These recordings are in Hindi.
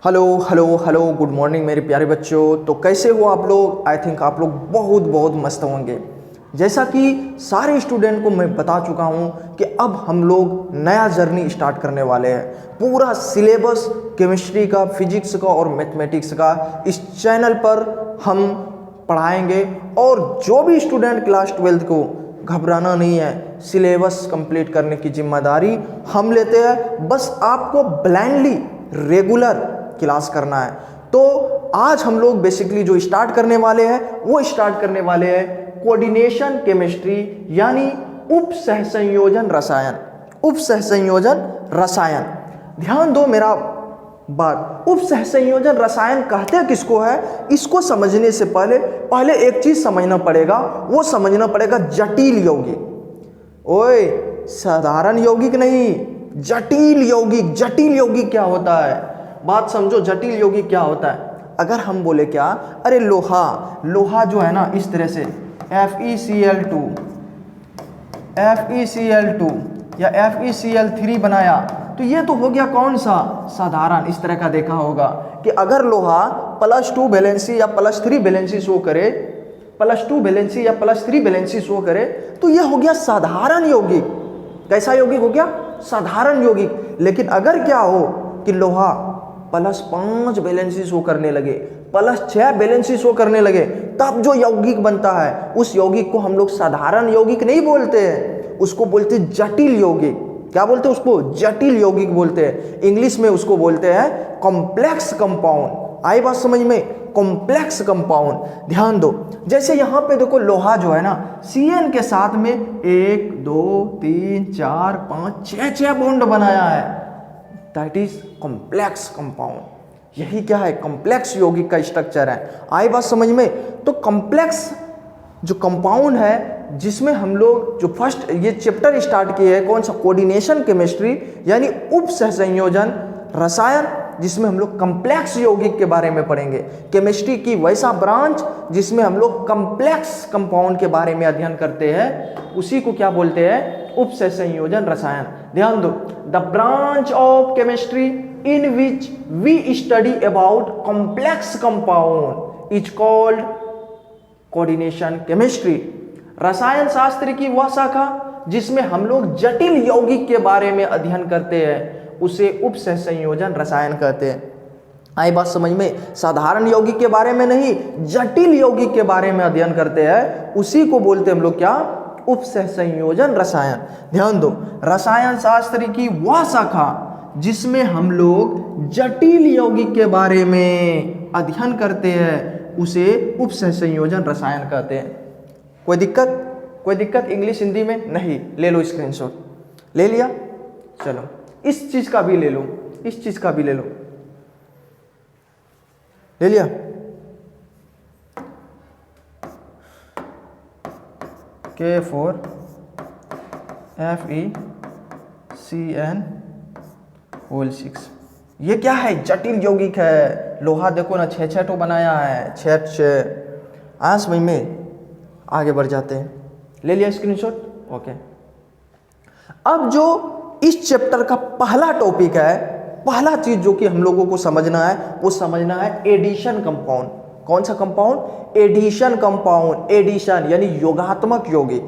Hello hello hello, good morning मेरे प्यारे बच्चों। तो कैसे हो आप लोग? आई थिंक आप लोग बहुत बहुत मस्त होंगे। जैसा कि सारे स्टूडेंट को मैं बता चुका हूँ कि अब हम लोग नया जर्नी स्टार्ट करने वाले हैं। पूरा सिलेबस केमिस्ट्री का, फिजिक्स का और मैथमेटिक्स का इस चैनल पर हम पढ़ाएंगे। और जो भी स्टूडेंट क्लास 12th को घबराना नहीं है, सिलेबस कंप्लीट करने की जिम्मेदारी हम लेते हैं। बस आपको ब्लाइंडली रेगुलर क्लास करना है। तो आज हम लोग बेसिकली जो स्टार्ट करने वाले हैं वो स्टार्ट करने वाले हैं कोऑर्डिनेशन केमिस्ट्री, यानी उप सहसंयोजन रसायन। उप सहसंयोजन रसायन, ध्यान दो मेरा बात। उप सहसंयोजन रसायन कहते हैं किसको है? इसको समझने से पहले एक चीज समझना पड़ेगा, वो समझना पड़ेगा जटिल यौगिक। ओए, साधारण यौगिक नहीं, जटिल यौगिक। जटिल यौगिक क्या होता है? बात समझो, जटिल यौगिक क्या होता है। अगर हम बोले क्या, अरे लोहा जो है ना, इस तरह से FeCl2 या FeCl3 बनाया, तो ये तो हो गया कौन सा? साधारण। इस तरह का देखा होगा कि अगर लोहा +2 वैलेंसी या +3 वैलेंसी शो करे, +2 वैलेंसी या +3 वैलेंसी शो करे, तो ये हो गया साधारण यौगिक। कैसा यौगिक हो गया? साधारण यौगिक। लेकिन अगर क्या हो कि लोहा +5 वैलेंसी शो करने लगे, +6 वैलेंसी शो करने लगे, तब जो यौगिक बनता है उस यौगिक को हम लोग साधारण यौगिक नहीं बोलते हैं, उसको बोलते हैं जटिल यौगिक। क्या बोलते हैं उसको? जटिल यौगिक बोलते हैं। इंग्लिश में उसको बोलते हैं कॉम्प्लेक्स कंपाउंड। आई बात समझ में? Complex compound. ध्यान दो, जैसे यहां पे देखो लोहा जो है ना, Cn के साथ में 1 2 3 4 5 6 बॉन्ड बनाया है। That is complex compound. यही क्या है? कॉम्प्लेक्स यौगिक का स्ट्रक्चर है। आई बात समझ में? तो कॉम्प्लेक्स जो कंपाउंड है, जिसमें हम लोग जो फर्स्ट ये चैप्टर स्टार्ट किए हैं, कौन सा? कोऑर्डिनेशन केमिस्ट्री, यानी उप सहसंयोजन रसायन, जिसमें हम लोग कॉम्प्लेक्स यौगिक के बारे में पढ़ेंगे। केमिस्ट्री की वैसा ब्रांच जिसमें हम लोग कॉम्प्लेक्स कंपाउंड के बारे में अध्ययन करते हैं, उसी को क्या बोलते हैं? उप सहसंयोजन रसायन। ध्यान दो, the branch of chemistry in which we study about complex compound is called coordination chemistry. रसायन शास्त्र की वह शाखा जिसमें हम लोग जटिल यौगिक के बारे में अध्ययन करते हैं, उसे उप सहसंयोजन रसायन कहते हैं। आई बात समझ में? साधारण यौगिक के बारे में नहीं, जटिल यौगिक के बारे में अध्ययन करते हैं, उसी को बोलते हैं हम लोग क्या? उप सहसंयोजन रसायन। ध्यान दो, रसायन शास्त्र की वह शाखा जिसमें हम लोग जटिल यौगिक के बारे में अध्ययन करते हैं, उसे उप सहसंयोजन रसायन कहते हैं। कोई दिक्कत? कोई दिक्कत इंग्लिश हिंदी में? नहीं। ले लो स्क्रीनशॉट। ले लिया? चलो इस चीज का भी ले लो, इस चीज का भी ले लो। ले लिया? K4 FeCN6। ये क्या है? जटिल यौगिक है। लोहा देखो ना, 6 तो बनाया है, 6। आज में आगे बढ़ जाते हैं। ले लिया स्क्रीनशॉट? ओके। अब जो इस चैप्टर का पहला टॉपिक है, पहला चीज जो कि हम लोगों को समझना है, वो समझना है एडिशन कंपाउंड। कौन सा कंपाउंड? Addition compound. एडिशन यानी योगात्मक यौगिक।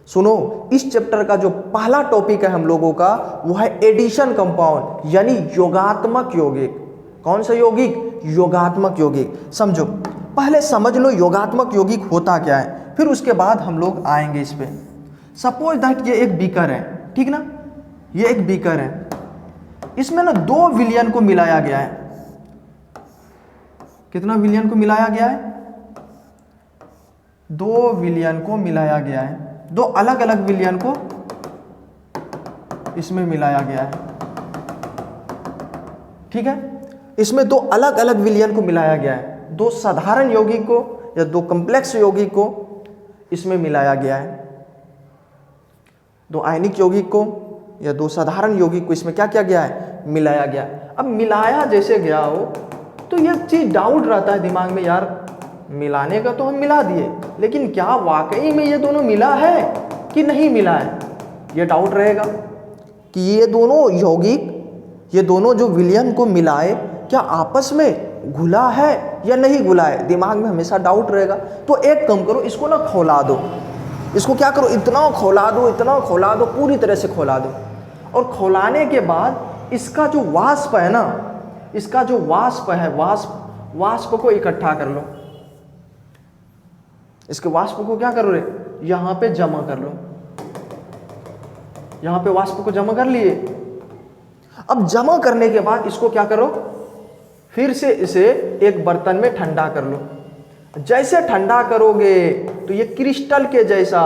सुनो, इस चैप्टर का जो पहला टॉपिक है हम लोगों का, वो है एडिशन कंपाउंड, यानी योगात्मक यौगिक। कौन सा यौगिक? योगात्मक यौगिक। समझो, पहले समझ लो योगात्मक यौगिक होता क्या है, फिर उसके बाद हम लोग आएंगे इस पे। सपोज दैट ये एक बीकर है, ठीक ना? ये एक बीकर है, इसमें ना 2 विलयन को मिलाया गया है। कितना विलयन को मिलाया गया है? 2 विलयन को मिलाया गया है। 2 अलग अलग विलयन को इसमें मिलाया गया है, ठीक है? इसमें 2 अलग अलग विलयन को मिलाया गया है। 2 साधारण यौगिक को या 2 कॉम्प्लेक्स यौगिक को इसमें मिलाया गया है। 2 आयनिक यौगिक को या 2 साधारण यौगिक को इसमें क्या किया गया है? मिलाया गया। अब मिलाया जैसे गया हो, तो यह चीज डाउट रहता है दिमाग में, यार मिलाने का तो हम मिला दिए, लेकिन क्या वाकई में ये दोनों मिला है कि नहीं मिला है? ये डाउट रहेगा कि ये दोनों यौगिक, ये दोनों जो विलयन को मिलाए, क्या आपस में घुला है या नहीं घुला है, दिमाग में हमेशा डाउट रहेगा। तो एक काम करो, इसको ना खौला दो, इसको क्या करो, इतना खौला दो, इतना खौला दो, पूरी तरह से खौला दो। और खौलाने के बाद इसका जो वाष्प है ना, इसका जो वाष्प है, वाष्प को इकट्ठा कर लो। इसके वाष्प को क्या करो रे, यहां पे जमा कर लो। यहां पे वाष्प को जमा कर लिए। अब जमा करने के बाद इसको क्या करो, फिर से इसे एक बर्तन में ठंडा कर लो। जैसे ठंडा करोगे तो ये क्रिस्टल के जैसा,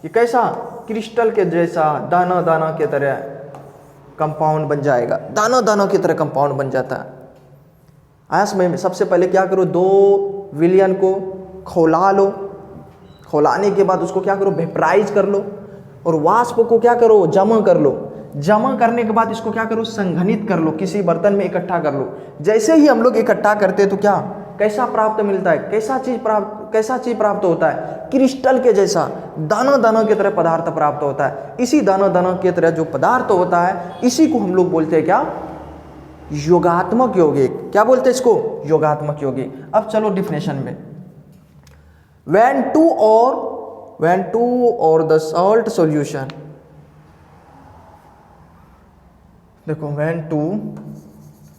ये कैसा, क्रिस्टल के जैसा दाना दाना की तरह कंपाउंड बन जाएगा, दाना दाना की तरह कंपाउंड बन जाता है। आया समझ में? सबसे पहले क्या करो, 2 विलयन को खौला लो। खौलाने के बाद उसको क्या करो, वेपराइज कर लो। और वाष्प को क्या करो, जमा कर लो। जमा करने के बाद इसको क्या करो, संघनित कर लो, किसी बर्तन में इकट्ठा कर लो। जैसे ही हम लोग इकट्ठा करते हैं तो क्या, कैसा प्राप्त मिलता है, कैसा चीज प्राप्त होता है, क्रिस्टल के जैसा दाना दाना की तरह पदार्थ प्राप्त होता है। इसी दाना दाना की तरह जो पदार्थ होता है, इसी को हम लोग बोलते हैं क्या, योगात्मक यौगिक। क्या बोलते हैं इसको, योगात्मक यौगिक। अब चलो डिफिनेशन में, when two or the salt solution, देखो when two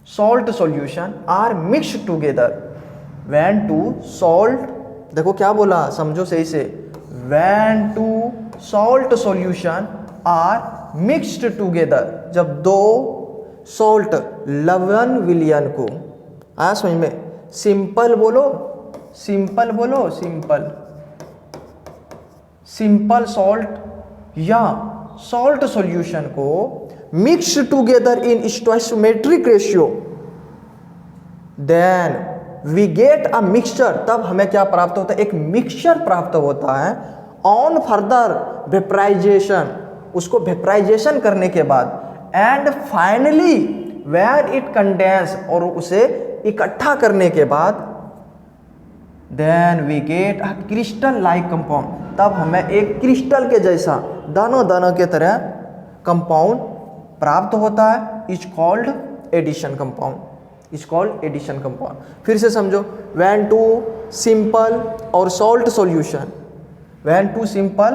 salt solution are mixed together, when two salt, देखो क्या बोला, समझो सही से, when two salt solution are mixed together, जब 2 सॉल्ट लवण विलयन को, आया समझ में, सिंपल बोलो, सिंपल बोलो, सिंपल, सिंपल सॉल्ट या सॉल्ट सॉल्यूशन को mix together in stoichiometric ratio, then we get a mixture, तब हमें क्या प्राप्त होता है, एक मिक्सचर प्राप्त होता है। ऑन फर्दर वेपराइजेशन, उसको वेपराइजेशन करने के बाद, and finally where it condense, और उसे इकट्ठा करने के बाद, then we get a crystal like compound, तब हमें एक क्रिस्टल के जैसा दाना दाना के तरह कंपाउंड प्राप्त होता है। Is called addition compound, is called addition compound. फिर से समझो, व्हेन टू सिंपल और salt solution, when two simple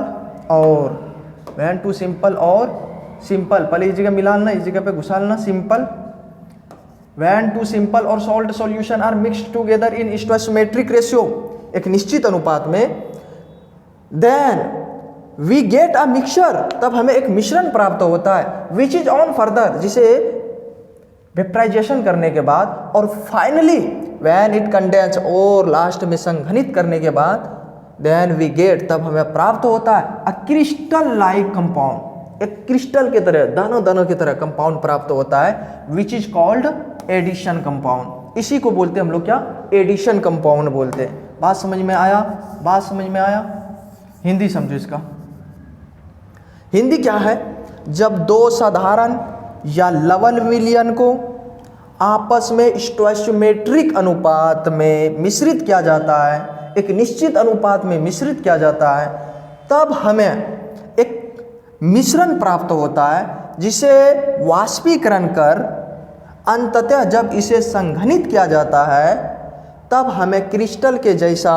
और सिंपल, पहले इस जगह मिलाना, इस जगह पे घुसालना, सिंपल, व्हेन टू सिंपल और salt solution are mixed together in stoichiometric ratio, एक निश्चित अनुपात में, then we get a mixture, तब हमें एक मिश्रण प्राप्त होता है, विच इज ऑन फर्दर, जिसे वेपराइजेशन करने के बाद, और फाइनली व्हेन इट कंडेंस, और लास्ट में संघनित करने के बाद, देन वी गेट, तब हमें प्राप्त होता है अ क्रिस्टल लाइक कंपाउंड, एक क्रिस्टल के तरह दाना दाना की तरह कंपाउंड प्राप्त होता है, which is called addition compound. इसी को बोलते हैं हम लोग क्या, एडिशन कंपाउंड बोलते हैं। बात समझ में आया, बात समझ में आया। हिंदी समझो इसका, हिंदी क्या है, जब 2 साधारण या लवण विलयन को आपस में स्टोइकोमेट्रिक अनुपात में मिश्रित किया जाता है, एक निश्चित अनुपात में मिश्रित किया जाता है, तब हमें एक मिश्रण प्राप्त होता है, जिसे वाष्पीकरण कर अंततः जब इसे संघनित किया जाता है, तब हमें क्रिस्टल के जैसा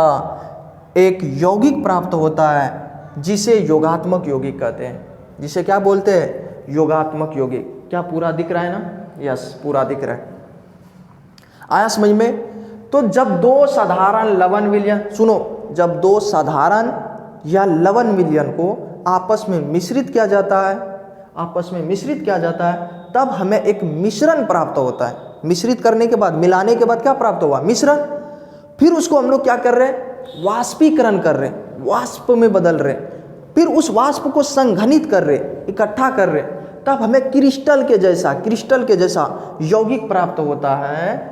एक यौगिक प्राप्त होता है, जिसे योगात्मक यौगिक कहते हैं। जिसे क्या बोलते हैं, योगात्मक यौगिक। क्या पूरा दिख रहा है ना, यस पूरा दिख रहा है। आया समझ में? तो जब 2 साधारण लवण विलयन, सुनो, जब 2 साधारण या लवण विलयन को आपस में मिश्रित किया जाता है, आपस में मिश्रित किया जाता है, तब हमें एक मिश्रण प्राप्त होता है। मिश्रित करने के बाद, मिलाने के बाद क्या प्राप्त हुआ, मिश्रण। फिर उसको हम लोग क्या कर रहे हैं, वाष्पीकरण कर रहे हैं, वाष्प में बदल रहे हैं, फिर उस वाष्प को संघनित कर रहे, इकट्ठा कर रहे, तब हमें क्रिस्टल के जैसा यौगिक प्राप्त होता है,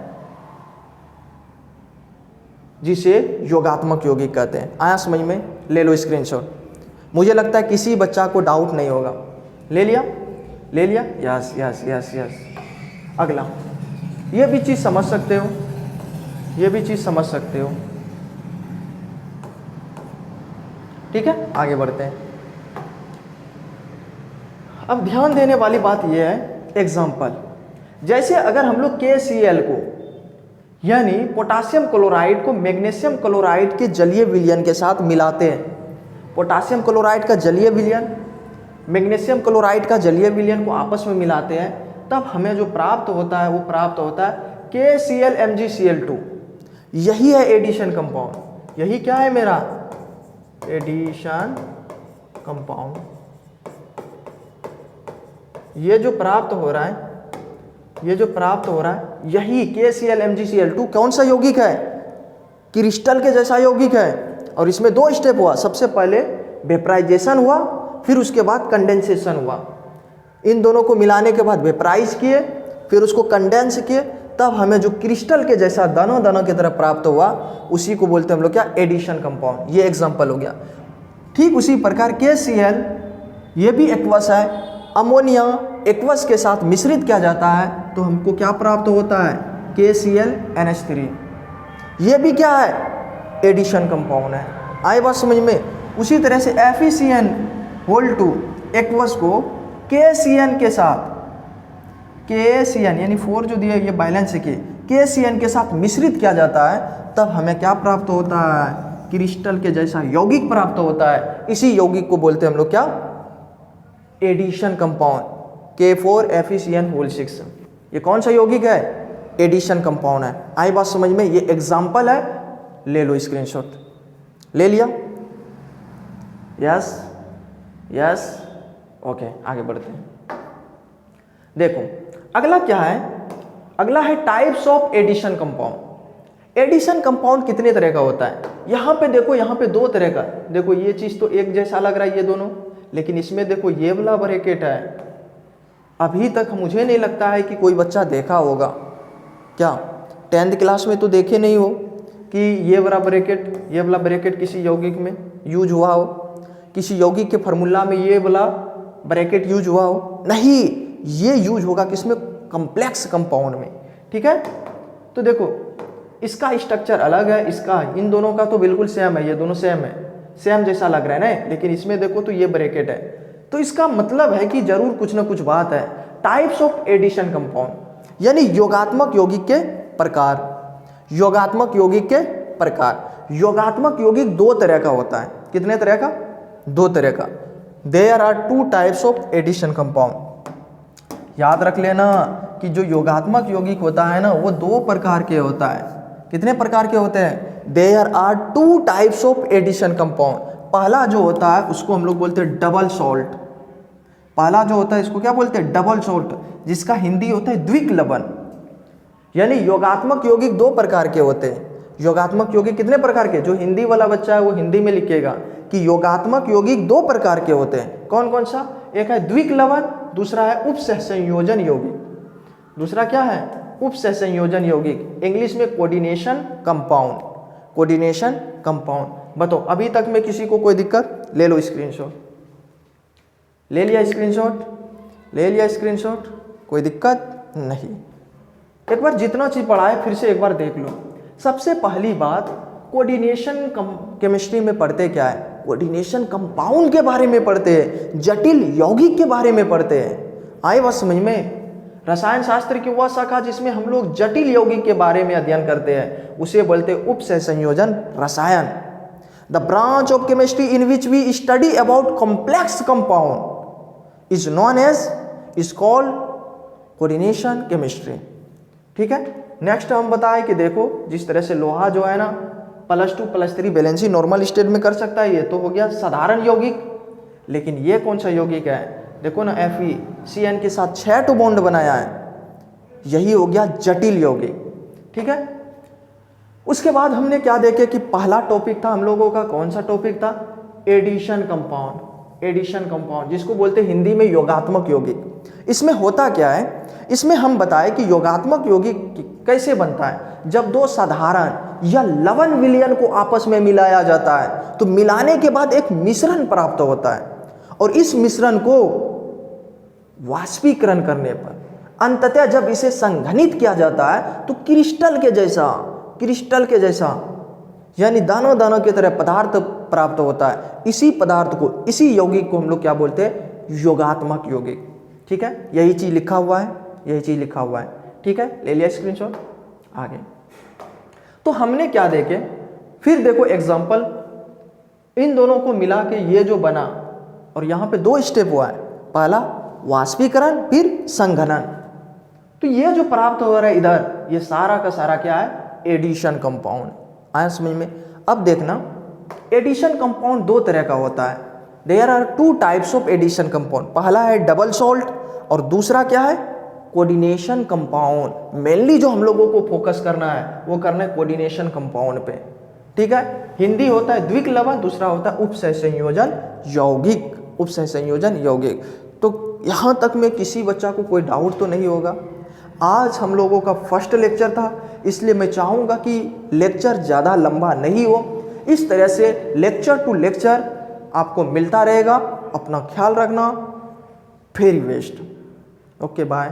जिसे योगात्मक यौगिक कहते हैं। आया समझ में? ले लो स्क्रीनशॉट। मुझे लगता है किसी बच्चा को डाउट नहीं होगा। ले लिया, ले लिया, यस यस यस यस। अगला, ये भी चीज़ समझ सकते हो, ये भी चीज़ समझ सकते हो, ठीक है। आगे बढ़ते हैं। अब ध्यान देने वाली बात यह है, एग्जाम्पल, जैसे अगर हम लोग KCl को यानी पोटासियम क्लोराइड को मैग्नीशियम क्लोराइड के जलीय विलयन के साथ मिलाते हैं, पोटासियम क्लोराइड का जलीय विलयन मैग्नीशियम क्लोराइड का जलीय विलयन को आपस में मिलाते हैं, तब हमें जो प्राप्त होता है वो प्राप्त होता है KCl MgCl2। यही है एडिशन कंपाउंड। यही क्या है मेरा एडिशन कंपाउंड। ये जो प्राप्त हो रहा है, ये जो प्राप्त हो रहा है यही KCl MgCl2 कौन सा यौगिक है, क्रिस्टल के जैसा यौगिक है। और इसमें दो स्टेप हुआ, सबसे पहले वेपराइजेशन हुआ, फिर उसके बाद कंडेंसेशन हुआ। इन दोनों को मिलाने के बाद वेपराइज किए, फिर उसको कंडेंस किए, तब हमें जो क्रिस्टल के जैसा दानों दानों की तरह प्राप्त हुआ उसी को बोलते हैं हम लोग क्या, एडिशन कंपाउंड। ये एग्जांपल हो गया। ठीक उसी प्रकार KCl ये भी एक्वस है, अमोनिया एक्वस के साथ मिश्रित किया जाता है तो हमको क्या प्राप्त होता है, KCl NH3। ये भी क्या है, एडिशन कंपाउंड है। आए बात समझ में। उसी तरह से FeCN2 एक्वस को KCN के साथ, KCN यानी 4 जो दिया ये बैलेंस के KCN के साथ मिश्रित किया जाता है, तब हमें क्या प्राप्त होता है, क्रिस्टल के जैसा यौगिक प्राप्त होता है। इसी यौगिक को बोलते हैं हम लोग क्या, एडिशन कंपाउंड। K4FeCN6 ये कौन सा यौगिक है, एडिशन कंपाउंड है। आई बात समझ में। ये एग्जांपल है, ले लो स्क्रीनशॉट। ले लिया, यस यस, ओके आगे बढ़ते हैं। देखो अगला क्या है, अगला है types of addition compound. Addition compound कितने तरह का होता है, यहाँ पे देखो, यहाँ पे दो तरह का। देखो ये चीज तो एक जैसा लग रहा है ये दोनों, लेकिन इसमें देखो ये वाला ब्रैकेट है। अभी तक मुझे नहीं लगता है कि कोई बच्चा देखा होगा, क्या 10th क्लास में तो देखे नहीं हो कि ये वाला ब्रैकेट किसी यौगिक में यूज हुआ हो, किसी यौगिक के फार्मूला में ये वाला ब्रैकेट यूज हुआ हो। नहीं, ये यूज होगा किसमें, कॉम्प्लेक्स कंपाउंड में। ठीक है, तो देखो इसका स्ट्रक्चर अलग है, इसका, इन दोनों का तो बिल्कुल सेम है, ये दोनों सेम है, सेम जैसा लग रहा है ना, लेकिन इसमें देखो तो ये ब्रैकेट है, तो इसका मतलब है कि जरूर कुछ ना कुछ बात है। टाइप्स ऑफ एडिशन कंपाउंड यानी योगात्मक यौगिक के प्रकार। योगात्मक यौगिक के प्रकार, योगात्मक यौगिक दो तरह का होता है। कितने तरह का, दो तरह का। There are 2 types of addition compound. याद रख लेना कि जो योगात्मक यौगिक होता है ना वो 2 प्रकार के होता है। कितने प्रकार के होते हैं, there are 2 types of addition compound. पहला जो होता है उसको हम लोग बोलते हैं डबल सॉल्ट। पहला जो होता है इसको क्या बोलते हैं, डबल सॉल्ट, जिसका हिंदी होता है द्विक लवण। यानी योगात्मक यौगिक 2 प्रकार के होते हैं। योगात्मक यौगिक कितने प्रकार के, जो हिंदी वाला बच्चा है वो हिंदी में लिखेगा कि योगात्मक यौगिक 2 प्रकार के होते हैं। कौन कौन सा, एक है द्विक लवण, दूसरा है उपसहसंयोजन यौगिक। दूसरा क्या है, उपसहसंयोजन यौगिक, इंग्लिश में कोऑर्डिनेशन कंपाउंड। Coordination compound. बताओ अभी तक में किसी को कोई दिक्कत, ले लो स्क्रीनशॉट। ले लिया स्क्रीनशॉट, ले लिया स्क्रीनशॉट, कोई दिक्कत नहीं। एक बार जितना चीज पढ़ा है फिर से एक बार देख लो। सबसे पहली बात, कोऑर्डिनेशन केमिस्ट्री में पढ़ते क्या है, कोऑर्डिनेशन कंपाउंड के बारे में पढ़ते हैं, जटिल यौगिक के बारे में पढ़ते हैं। आए बात समझ में। रसायन शास्त्र की वह शाखा जिसमें हम लोग जटिल यौगिक के बारे में अध्ययन करते हैं उसे बोलते हैं उपसहसंयोजन रसायन। The branch of chemistry in which we study about complex compound is known as, is called coordination chemistry. ठीक है, नेक्स्ट हम बताएं कि देखो जिस तरह से लोहा जो है ना +2 +3 वैलेंसी नॉर्मल स्टेट में कर सकता है, ये तो हो गया साधारण यौगिक। लेकिन ये कौन सा यौगिक है, देखो ना FeCN के साथ 6 बॉन्ड बनाया है, यही हो गया जटिल यौगिक। ठीक है, उसके बाद हमने क्या देखे कि पहला टॉपिक था हम लोगों का, कौन सा टॉपिक था, एडिशन कंपाउंड। एडिशन कंपाउंड जिसको बोलते हैं हिंदी में योगात्मक यौगिक। इसमें होता क्या है, इसमें हम बताएं कि योगात्मक यौगिक कैसे बनता है। जब 2 साधारण या लवण विलयन को आपस में मिलाया जाता है तो मिलाने के बाद एक मिश्रण प्राप्त होता है, और इस मिश्रण को वाष्पीकरण करने पर अंततः जब इसे संघनित किया जाता है तो क्रिस्टल के जैसा यानी दानों दानों की तरह पदार्थ प्राप्त होता है। इसी पदार्थ को, इसी यौगिक को हम लोग क्या बोलते हैं, योगात्मक यौगिक। ठीक है, यही चीज लिखा हुआ है, यही चीज़ लिखा हुआ है। ठीक है, ले लिया स्क्रीनशॉट। आगे तो हमने क्या देखे, फिर देखो एग्जाम्पल, इन दोनों को मिला के ये जो बना, और यहाँ पे 2 स्टेप हुआ है, पहला वाष्पीकरण फिर संघनन। तो ये जो प्राप्त हो रहा है इधर, ये सारा का सारा क्या है, एडिशन कंपाउंड। आया समझ में। अब देखना, एडिशन कंपाउंड 2 तरह का होता है। There are 2 types of addition compound. पहला है डबल सॉल्ट और दूसरा क्या है, कोऑर्डिनेशन कंपाउंड। मेनली जो हम लोगों को फोकस करना है वो करना है कोऑर्डिनेशन कंपाउंड पे। ठीक है, हिंदी होता है द्विक लवण, दूसरा होता है उपसह संयोजन यौगिक। उपसह संयोजन यौगिक। तो यहाँ तक में किसी बच्चा को कोई डाउट तो नहीं होगा। आज हम लोगों का फर्स्ट लेक्चर था, इसलिए मैं चाहूँगा कि लेक्चर ज़्यादा लंबा नहीं हो। इस तरह से लेक्चर टू लेक्चर आपको मिलता रहेगा। अपना ख्याल रखना। Very best. Okay bye.